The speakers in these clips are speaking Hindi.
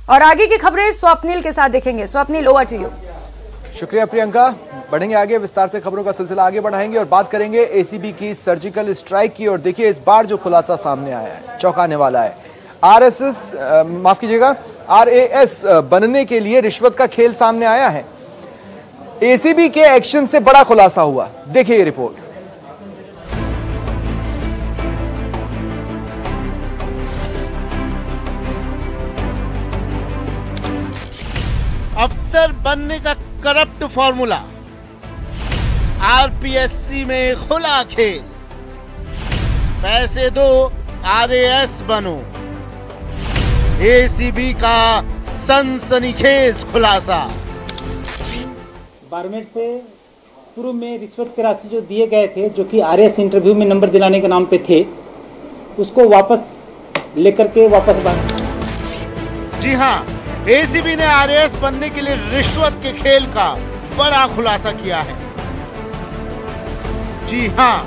और आगे की खबरें स्वप्निल के साथ देखेंगे। Swapnil, over to you. शुक्रिया प्रियंका। बढ़ेंगे आगे, विस्तार से खबरों का सिलसिला आगे बढ़ाएंगे और बात करेंगे एसीबी की सर्जिकल स्ट्राइक की। और देखिए इस बार जो खुलासा सामने आया है चौंकाने वाला है। आरएएस बनने के लिए रिश्वत का खेल सामने आया है। एसीबी के एक्शन से बड़ा खुलासा हुआ, देखिए ये रिपोर्ट। अफसर बनने का करप्ट फॉर्मूला, आरपीएससी में खुला खेल, पैसे दो आरएएस बनो, एसीबी का सनसनीखेज खुलासा। बारमेर से पूर्व में रिश्वत की राशि जो दिए गए थे, जो कि आरएएस इंटरव्यू में नंबर दिलाने के नाम पे थे, उसको वापस लेकर के जी हाँ, एसीबी ने आरएएस बनने के लिए रिश्वत के खेल का बड़ा खुलासा किया है। जी हाँ,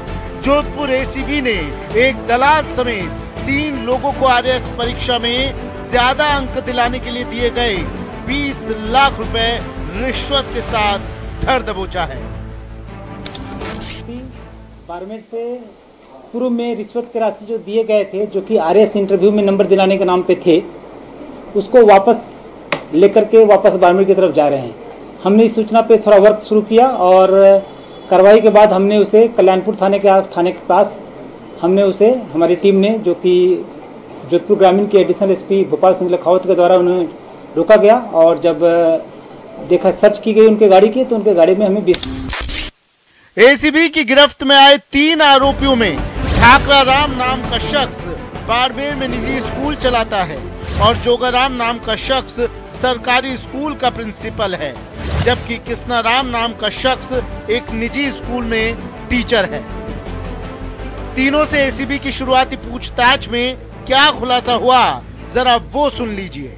जोधपुर एसीबी ने एक दलाल समेत 3 लोगों को आरएएस परीक्षा में ज्यादा अंक दिलाने के लिए दिए गए 20 लाख रुपए रिश्वत के साथ धर दबोचा है। बारमेर से पूर्व में रिश्वत की राशि जो दिए गए थे, जो कि आरएएस इंटरव्यू में नंबर दिलाने के नाम पे थे, उसको वापस लेकर के बारमेर की तरफ जा रहे हैं। हमने इस सूचना पे थोड़ा वर्क शुरू किया और कार्रवाई के बाद हमने उसे कल्याणपुर थाने के पास हमने उसे, हमारी टीम ने, जो कि जोधपुर ग्रामीण के एडिशनल एसपी भोपाल सिंह लखावत के द्वारा उन्हें रोका गया और जब देखा सर्च की गई उनके गाड़ी की, तो उनके गाड़ी में हमें एसीबी की गिरफ्त में आए 3 आरोपियों में ठाकरा राम नाम का शख्स बाड़मेर में निजी स्कूल चलाता है और जोगाराम नाम का शख्स सरकारी स्कूल का प्रिंसिपल है, जबकि कृष्णाराम नाम का शख्स एक निजी स्कूल में टीचर है। तीनों से एसीबी की शुरुआती पूछताछ में क्या खुलासा हुआ, जरा वो सुन लीजिए।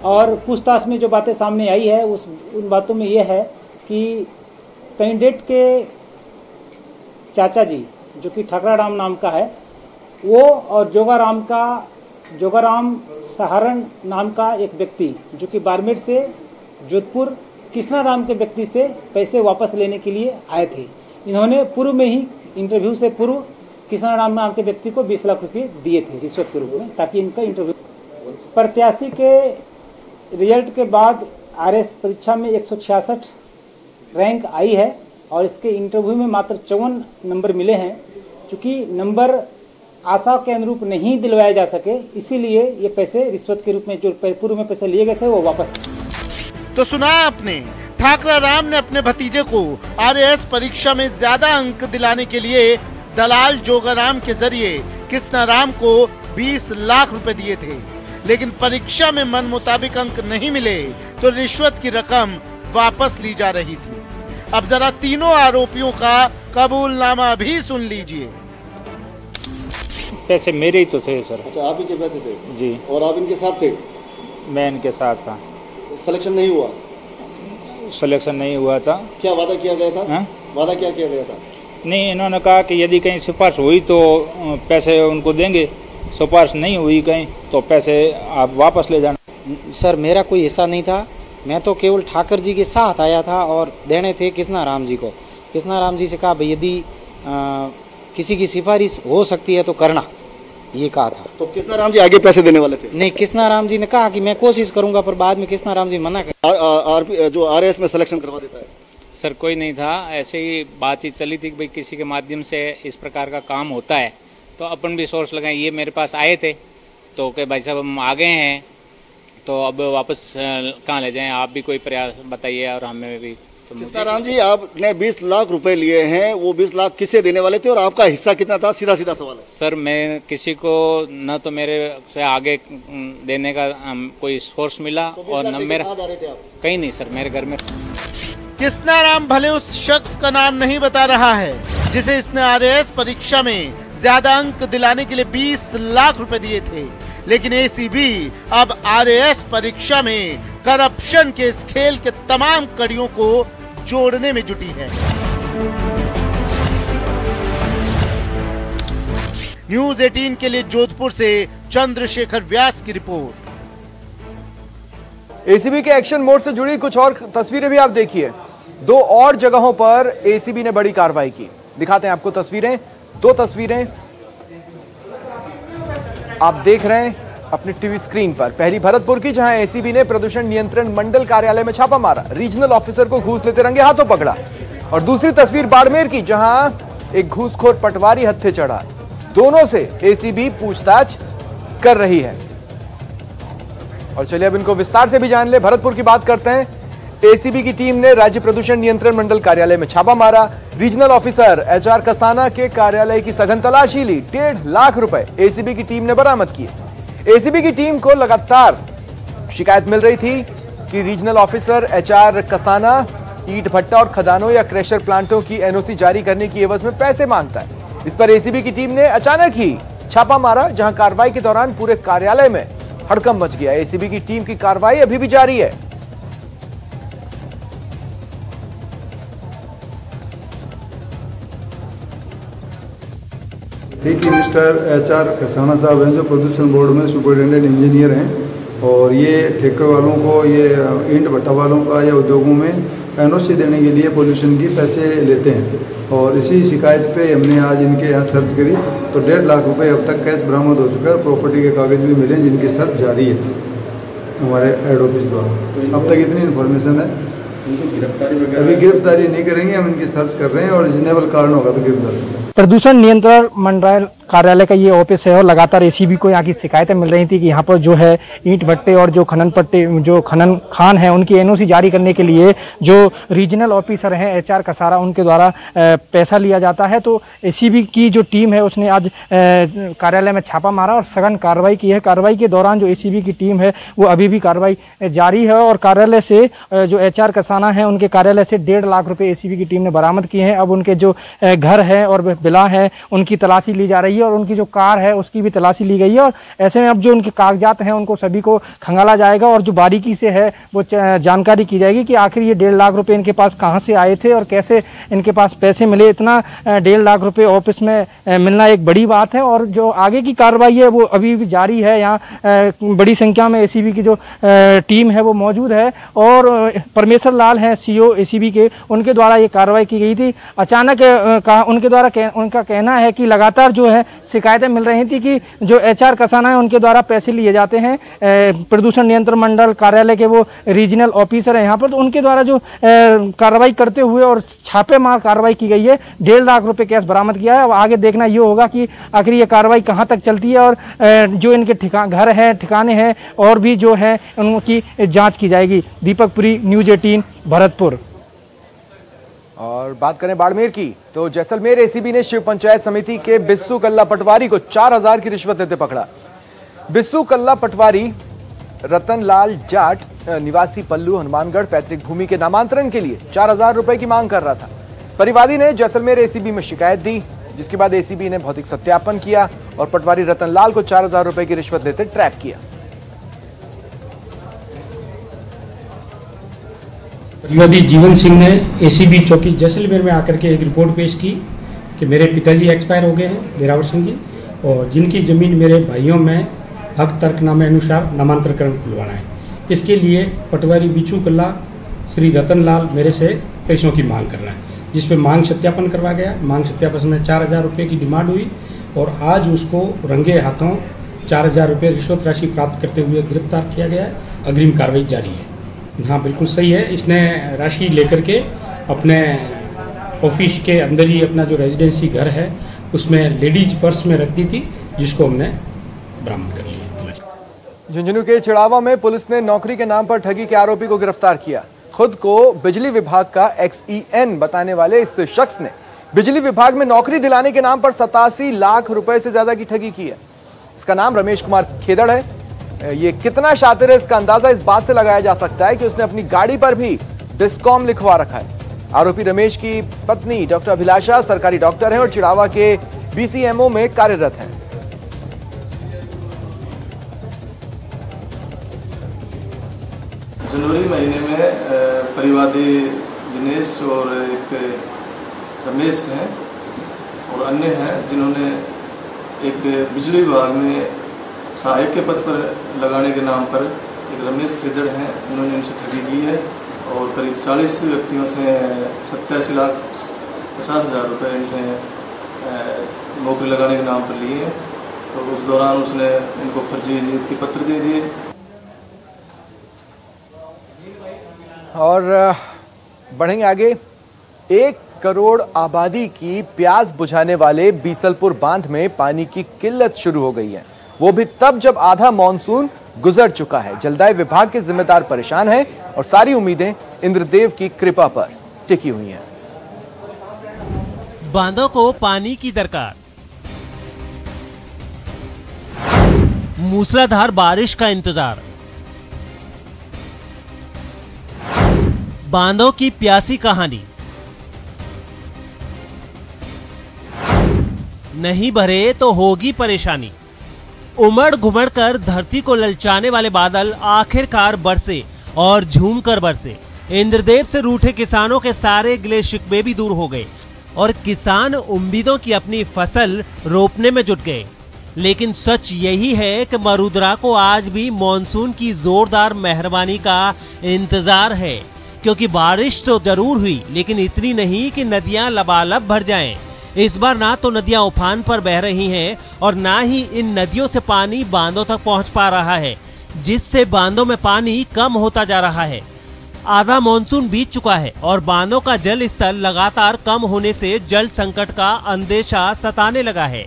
और पूछताछ में जो बातें सामने आई है उन बातों में यह है कि कैंडिडेट के चाचा जी, जो कि ठाकरा राम नाम का है, वो और जोगाराम सहारण नाम का एक व्यक्ति, जो कि बारमेर से जोधपुर कृष्णाराम के व्यक्ति से पैसे वापस लेने के लिए आए थे। इन्होंने पूर्व में ही इंटरव्यू से पूर्व कृष्णाराम नाम के व्यक्ति को 20 लाख रुपए दिए थे रिश्वत के रूप में, ताकि इनका इंटरव्यू। प्रत्याशी के रिजल्ट के बाद आरएएस परीक्षा में 166 रैंक आई है और इसके इंटरव्यू में मात्र 54 नंबर मिले हैं। चूँकि नंबर आशा के अनुरूप नहीं दिलवाए जा सके, इसीलिए ये पैसे रिश्वत के रूप में जो पूर्व में पैसे लिए गए थे वो वापस। तो सुना आपने, ठाकरा राम ने अपने भतीजे को आरएएस परीक्षा में ज्यादा अंक दिलाने के लिए दलाल जोगाराम के जरिए कृष्णाराम को 20 लाख रुपए दिए थे, लेकिन परीक्षा में मन मुताबिक अंक नहीं मिले तो रिश्वत की रकम वापस ली जा रही थी। अब जरा तीनों आरोपियों का कबूलनामा भी सुन लीजिए। पैसे मेरे ही तो थे सर। अच्छा, आप ही के पैसे थे? जी। और आप इनके साथ थे? मैं इनके साथ था। सिलेक्शन नहीं हुआ? सिलेक्शन नहीं हुआ था। क्या वादा किया गया था? हा? वादा क्या किया गया था? नहीं, इन्होंने कहा कि यदि कहीं सिफारिश हुई तो पैसे उनको देंगे, सिफारिश नहीं हुई कहीं तो पैसे आप वापस ले जाना। सर मेरा कोई हिस्सा नहीं था, मैं तो केवल ठाकर जी के साथ आया था और देने थे कृष्णाराम जी को। कृष्णाराम जी से कहा भाई यदि किसी की सिफारिश हो सकती है तो करना, ये कहा था। तो कृष्णाराम जी आगे पैसे देने वाले थे? नहीं, कृष्णाराम जी ने कहा कि मैं कोशिश करूंगा, पर बाद में कृष्णाराम जी मना कर। जो आरएएस में सिलेक्शन करवा देता है? सर कोई नहीं था, ऐसे ही बातचीत चली थी कि भाई किसी के माध्यम से इस प्रकार का काम होता है, तो अपन भी सोर्स लगाए। ये मेरे पास आए थे तो कि भाई साहब हम आ गए हैं, तो अब वापस कहाँ ले जाएं, आप भी कोई प्रयास बताइए और हमें भी। तो कृष्णाराम जी, आपने 20 लाख रुपए लिए हैं, वो 20 लाख किसे देने वाले थे और आपका हिस्सा कितना था? सीधा सीधा सवाल है सर। मैं किसी को न तो मेरे से आगे देने का कोई सोर्स मिला तो और न मेरा कहीं नहीं सर, मेरे घर में। कृष्णाराम भले उस शख्स का नाम नहीं बता रहा है जिसे इसने आरएएस परीक्षा में ज्यादा अंक दिलाने के लिए 20 लाख रुपए दिए थे, लेकिन एसीबी अब आरएएस परीक्षा में करप्शन के इस खेल के तमाम कड़ियों को जोड़ने में जुटी है। न्यूज़ 18 के लिए जोधपुर से चंद्रशेखर व्यास की रिपोर्ट। एसीबी के एक्शन मोड से जुड़ी कुछ और तस्वीरें भी आप देखिए। 2 और जगहों पर एसीबी ने बड़ी कार्रवाई की। दिखाते हैं आपको तस्वीरें। 2 तस्वीरें आप देख रहे हैं अपनी टीवी स्क्रीन पर। पहली भरतपुर की, जहां एसीबी ने प्रदूषण नियंत्रण मंडल कार्यालय में छापा मारा, रीजनल ऑफिसर को घूस लेते रंगे हाथों पकड़ा। और दूसरी तस्वीर बाड़मेर की, जहां एक घूसखोर पटवारी हत्थे चढ़ा। दोनों से एसीबी पूछताछ कर रही है। और चलिए अब इनको विस्तार से भी जान ले। भरतपुर की बात करते हैं। एसीबी की टीम ने राज्य प्रदूषण नियंत्रण मंडल कार्यालय में छापा मारा। रीजनल ऑफिसर एचआर कसाना के कार्यालय की सघन तलाशी ली। 1.5 लाख रुपए एसीबी की टीम ने बरामद किए। एसीबी की टीम को लगातार शिकायत मिल रही थी कि रीजनल ऑफिसर एचआर कसाना ईंट भट्टा और खदानों या क्रेशर प्लांटों की एनओसी जारी करने की एवज में पैसे मांगता है। इस पर एसीबी की टीम ने अचानक ही छापा मारा, जहां कार्रवाई के दौरान पूरे कार्यालय में हड़कंप मच गया। एसीबी की टीम की कार्रवाई अभी भी जारी है। देखिए, मिस्टर एचआर कसाना साहब हैं जो प्रदूषण बोर्ड में सुपरिटेंडेंट इंजीनियर हैं, और ये ठेके वालों को, ये ईंट भट्टा वालों का या उद्योगों में एनओसी देने के लिए पोल्यूशन की पैसे लेते हैं। और इसी शिकायत पे हमने आज इनके यहाँ सर्च करी तो 1.5 लाख रुपए अब तक कैश बरामद हो चुका है। प्रॉपर्टी के कागज भी मिले जिनकी सर्च जारी है हमारे हेड ऑफिस द्वारा। अब तक इतनी इन्फॉर्मेशन है। अभी गिरफ्तारी नहीं करेंगे, हम इनकी सर्च कर रहे हैं और रीजनेबल कारण होगा तो गिरफ्तारी। प्रदूषण नियंत्रण मंडल कार्यालय का ये ऑफिस है और लगातार एसीबी को यहाँ की शिकायतें मिल रही थी कि यहाँ पर जो है ईंट भट्टे और जो खनन खान है उनकी एनओसी जारी करने के लिए जो रीजनल ऑफिसर हैं एचआर कसारा, उनके द्वारा पैसा लिया जाता है। तो एसीबी की जो टीम है उसने आज कार्यालय में छापा मारा और सघन कार्रवाई की है। कार्रवाई के दौरान जो एसीबी की टीम है वो अभी भी कार्रवाई जारी है और कार्यालय से जो एचआर कसाना है उनके कार्यालय से 1.5 लाख रुपये एसीबी की टीम ने बरामद किए हैं। अब उनके जो घर है और बिला है उनकी तलाशी ली जा रही है और उनकी जो कार है उसकी भी तलाशी ली गई है। और ऐसे में अब जो उनके कागजात हैं उनको सभी को खंगाला जाएगा और जो बारीकी से है वो जानकारी की जाएगी कि आखिर ये 1.5 लाख रुपए इनके पास कहां से आए थे और कैसे इनके पास पैसे मिले। इतना 1.5 लाख रुपए ऑफिस में मिलना एक बड़ी बात है और जो आगे की कार्रवाई है वो अभी भी जारी है। यहाँ बड़ी संख्या में एसीबी की जो टीम है वो मौजूद है और परमेश्वर लाल है सीओ एसीबी के, उनके द्वारा ये कार्रवाई की गई थी। अचानक उनके द्वारा उनका कहना है कि लगातार जो है शिकायतें मिल रही थी कि जो एचआर कसाना है उनके द्वारा पैसे लिए जाते हैं। प्रदूषण नियंत्रण मंडल कार्यालय के वो रीजनल ऑफिसर है यहाँ पर, तो उनके द्वारा जो कार्रवाई करते हुए और छापेमार कार्रवाई की गई है। 1.5 लाख रुपए कैश बरामद किया है। अब आगे देखना ये होगा कि आखिर ये कार्रवाई कहाँ तक चलती है और जो इनके घर है, ठिकाने हैं और भी जो है उनकी जाँच की जाएगी। दीपक पुरी, न्यूज 18, भरतपुर। और बात करें बाड़मेर की, तो जैसलमेर एसीबी ने शिव पंचायत समिति के बिस्सू कल्ला पटवारी को 4,000 की रिश्वत लेते पकड़ा। बिस्सू कल्ला पटवारी रतनलाल जाट निवासी पल्लू हनुमानगढ़ पैतृक भूमि के नामांतरण के लिए 4,000 रुपए की मांग कर रहा था। परिवादी ने जैसलमेर एसीबी में शिकायत दी, जिसके बाद एसीबी ने भौतिक सत्यापन किया और पटवारी रतनलाल को 4,000 रुपए की रिश्वत लेते ट्रैप किया। परिवादी जीवन सिंह ने एसीबी चौकी जैसलमेर में आकर के एक रिपोर्ट पेश की कि मेरे पिताजी एक्सपायर हो गए हैं, देरावर सिंह जी, और जिनकी ज़मीन मेरे भाइयों में हक तर्कनामे अनुसार नामांतरण खुलवाना है। इसके लिए पटवारी बिच्छू कल्ला श्री रतनलाल मेरे से पैसों की मांग कर रहा है, जिस पे मांग सत्यापन करवा गया। मांग सत्यापन में 4,000 रुपये की डिमांड हुई और आज उसको रंगे हाथों 4,000 रुपये रिश्वत राशि प्राप्त करते हुए गिरफ्तार किया गया है। अग्रिम कार्रवाई जारी है। हाँ, बिल्कुल सही है। इसने राशि लेकर के अपने ऑफिस के अंदर ही अपना जो रेजिडेंसी घर है उसमें लेडीज पर्स में रख दी थी, जिसको हमने बरामद कर लिया। झुंझुनू के चिड़ावा में पुलिस ने नौकरी के नाम पर ठगी के आरोपी को गिरफ्तार किया। खुद को बिजली विभाग का XEN बताने वाले इस शख्स ने बिजली विभाग में नौकरी दिलाने के नाम पर 87 लाख रुपए से ज्यादा की ठगी की है। इसका नाम रमेश कुमार खेदड़ है। ये कितना शातिर है इसका अंदाजा इस बात से लगाया जा सकता है कि उसने अपनी गाड़ी पर भी डिस्कॉम लिखवा रखा है। आरोपी रमेश की पत्नी डॉक्टर अभिलाषा सरकारी डॉक्टर हैं और चिड़ावा के BCMO में कार्यरत हैं। जनवरी महीने में परिवादी दिनेश और एक रमेश हैं और अन्य हैं, जिन्होंने एक बिजली विभाग में सहायक के पद पर लगाने के नाम पर एक रमेश खेदड़ हैं, उन्होंने इनसे ठगी की है और करीब 40 व्यक्तियों से 87,50,000 रुपये इनसे नौकरी लगाने के नाम पर लिए। तो उस दौरान उसने इनको फर्जी नियुक्ति पत्र दे दिए। और बढ़ेंगे आगे। 1 करोड़ आबादी की प्यास बुझाने वाले बीसलपुर बांध में पानी की किल्लत शुरू हो गई है, वो भी तब जब आधा मॉनसून गुजर चुका है। जलदाय विभाग के जिम्मेदार परेशान हैं और सारी उम्मीदें इंद्रदेव की कृपा पर टिकी हुई हैं। बांधों को पानी की दरकार। मूसलाधार बारिश का इंतजार। बांधों की प्यासी कहानी। नहीं भरे तो होगी परेशानी। उमड़ घुमड़ कर धरती को ललचाने वाले बादल आखिरकार बरसे और झूमकर बरसे। इंद्रदेव से रूठे किसानों के सारे गिले शिकवे भी दूर हो गए और किसान उम्मीदों की अपनी फसल रोपने में जुट गए। लेकिन सच यही है कि मरुद्रा को आज भी मॉनसून की जोरदार मेहरबानी का इंतजार है, क्योंकि बारिश तो जरूर हुई लेकिन इतनी नहीं कि नदियां लबालब भर जाएं। इस बार ना तो नदियां उफान पर बह रही हैं और ना ही इन नदियों से पानी बांधों तक पहुंच पा रहा है, जिससे बांधों में पानी कम होता जा रहा है। आधा मॉनसून बीत चुका है और बांधों का जल स्तर लगातार कम होने से जल संकट का अंदेशा सताने लगा है।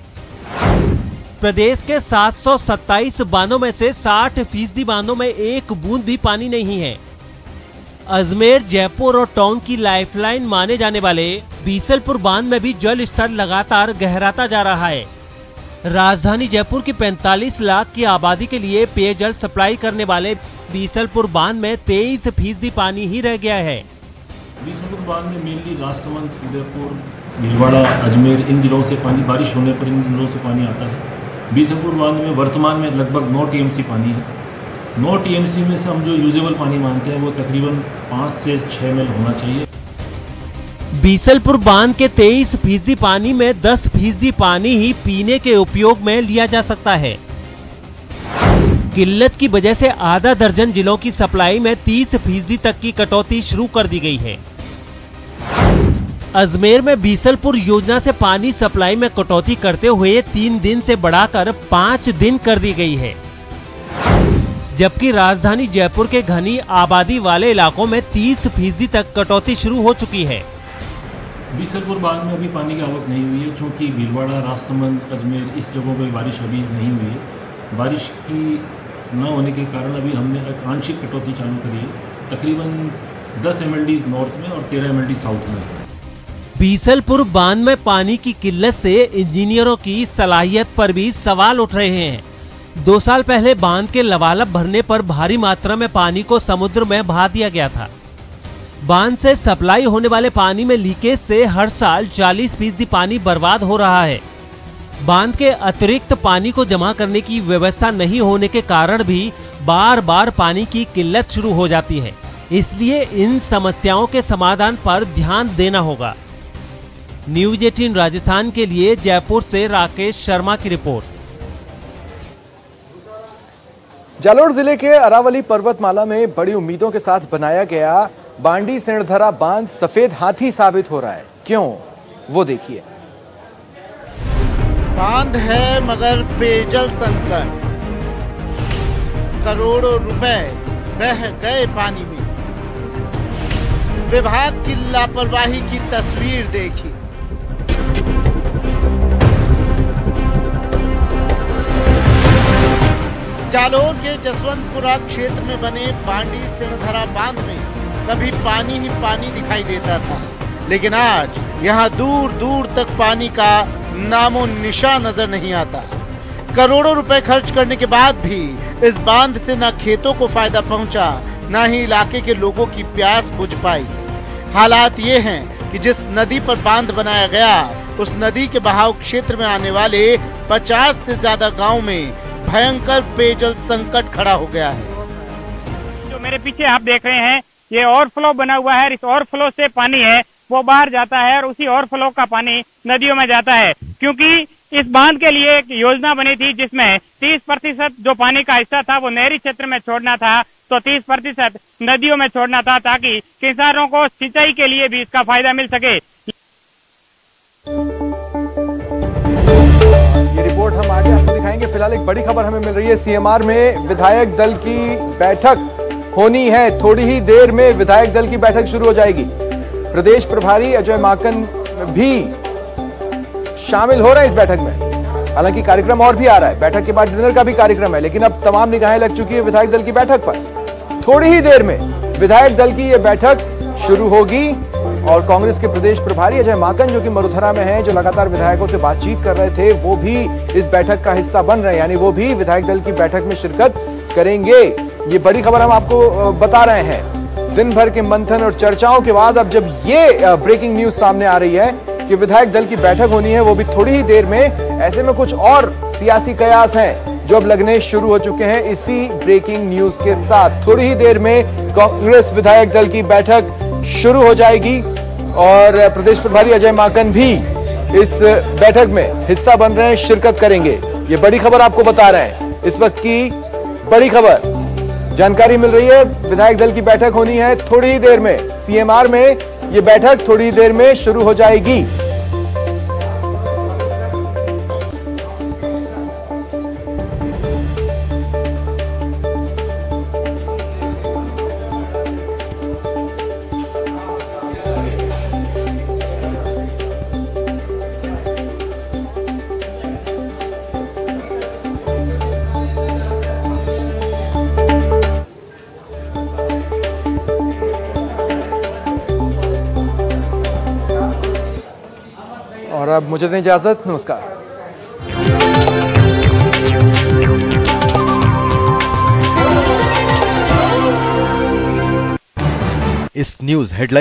प्रदेश के 727 बांधों में से 60% बांधों में एक बूंद भी पानी नहीं है। अजमेर, जयपुर और टोंक की लाइफलाइन माने जाने वाले बीसलपुर बांध में भी जल स्तर लगातार गहराता जा रहा है। राजधानी जयपुर की 45 लाख की आबादी के लिए पेयजल सप्लाई करने वाले बीसलपुर बांध में 23% पानी ही रह गया है। बीसलपुर बांध में मेनली राजसमंद, उदयपुर, भीलवाड़ा, अजमेर इन जिलों से पानी, बारिश होने पर इन जिलों से पानी आता है। बीसलपुर बांध में वर्तमान में लगभग 9 TMC पानी है। 9 TMC में से हम जो यूजेबल पानी मानते हैं वो तकरीबन 5 से 6 ML होना चाहिए। बीसलपुर बांध के 23% पानी में 10% पानी ही पीने के उपयोग में लिया जा सकता है। किल्लत की वजह से आधा दर्जन जिलों की सप्लाई में 30% तक की कटौती शुरू कर दी गई है। अजमेर में बीसलपुर योजना से पानी सप्लाई में कटौती करते हुए 3 दिन से बढ़ाकर 5 दिन कर दी गई है, जबकि राजधानी जयपुर के घनी आबादी वाले इलाकों में 30% तक कटौती शुरू हो चुकी है। बीसलपुर बांध में अभी पानी की आवक नहीं हुई है, क्योंकि भीलवाड़ा, राजसमंद, अजमेर इस जगहों पर बारिश अभी नहीं हुई है। बारिश की न होने के कारण अभी हमने एक आंशिक कटौती चालू करी है, तकरीबन 10 MLD नॉर्थ में और 13 MLD साउथ में। बीसलपुर बांध में पानी की किल्लत से इंजीनियरों की सलाहियत पर भी सवाल उठ रहे हैं। 2 साल पहले बांध के लबालब भरने पर भारी मात्रा में पानी को समुद्र में बहा दिया गया था। बांध से सप्लाई होने वाले पानी में लीकेज से हर साल 40% पानी बर्बाद हो रहा है। बांध के अतिरिक्त पानी को जमा करने की व्यवस्था नहीं होने के कारण भी बार बार पानी की किल्लत शुरू हो जाती है। इसलिए इन समस्याओं के समाधान पर ध्यान देना होगा। न्यूज 18 राजस्थान के लिए जयपुर से राकेश शर्मा की रिपोर्ट। जालोर जिले के अरावली पर्वतमाला में बड़ी उम्मीदों के साथ बनाया गया बांडी सेणधरा बांध सफेद हाथी साबित हो रहा है। क्यों, वो देखिए। बांध है मगर पेयजल संकट, करोड़ों रुपए बह गए पानी में। विभाग की लापरवाही की तस्वीर देखी। जालोर के जसवंतपुरा क्षेत्र में बने बांडी सेणधरा बांध में कभी पानी ही पानी दिखाई देता था, लेकिन आज यहाँ दूर दूर तक पानी का नामो निशान नजर नहीं आता। करोड़ों रुपए खर्च करने के बाद भी इस बांध से न खेतों को फायदा पहुंचा, न ही इलाके के लोगों की प्यास बुझ पाई। हालात ये हैं कि जिस नदी पर बांध बनाया गया, उस नदी के बहाव क्षेत्र में आने वाले 50 से ज्यादा गांव में भयंकर पेयजल संकट खड़ा हो गया है। जो मेरे पीछे आप देख रहे हैं, ये ओवरफ्लो बना हुआ है। इस ओवरफ्लो से पानी है वो बाहर जाता है और उसी ओवरफ्लो का पानी नदियों में जाता है, क्योंकि इस बांध के लिए एक योजना बनी थी जिसमें 30% जो पानी का हिस्सा था वो नहरी क्षेत्र में छोड़ना था, तो 30% नदियों में छोड़ना था, ताकि किसानों को सिंचाई के लिए भी इसका फायदा मिल सके। ये रिपोर्ट हम आगे आपको दिखाएंगे। फिलहाल एक बड़ी खबर हमें मिल रही है। सीएमआर में विधायक दल की बैठक होनी है। थोड़ी ही देर में विधायक दल की बैठक शुरू हो जाएगी। प्रदेश प्रभारी अजय माकन भी शामिल हो रहे हैं इस बैठक में। हालांकि कार्यक्रम और भी आ रहा है, बैठक के बाद डिनर का भी कार्यक्रम है, लेकिन अब तमाम निगाहें लग चुकी है विधायक दल की बैठक पर। थोड़ी ही देर में विधायक दल की यह बैठक शुरू होगी और कांग्रेस के प्रदेश प्रभारी अजय माकन, जो कि मरुधरा में हैं, जो लगातार विधायकों से बातचीत कर रहे थे, वो भी इस बैठक का हिस्सा बन रहे हैं, यानी वो भी विधायक दल की बैठक में शिरकत करेंगे। ये बड़ी खबर हम आपको बता रहे हैं। दिन भर के मंथन और चर्चाओं के बाद अब जब ये ब्रेकिंग न्यूज सामने आ रही है कि विधायक दल की बैठक होनी है, वो भी थोड़ी ही देर में, ऐसे में कुछ और सियासी कयास हैं जो अब लगने शुरू हो चुके हैं इसी ब्रेकिंग न्यूज के साथ। थोड़ी ही देर में कांग्रेस विधायक दल की बैठक शुरू हो जाएगी और प्रदेश प्रभारी अजय माकन भी इस बैठक में हिस्सा बन रहे हैं, शिरकत करेंगे। ये बड़ी खबर आपको बता रहे हैं, इस वक्त की बड़ी खबर जानकारी मिल रही है। विधायक दल की बैठक होनी है थोड़ी ही देर में। सीएमआर में ये बैठक थोड़ी ही देर में शुरू हो जाएगी। और अब मुझे दें इजाजत। नमस्कार। इस न्यूज हेडलाइन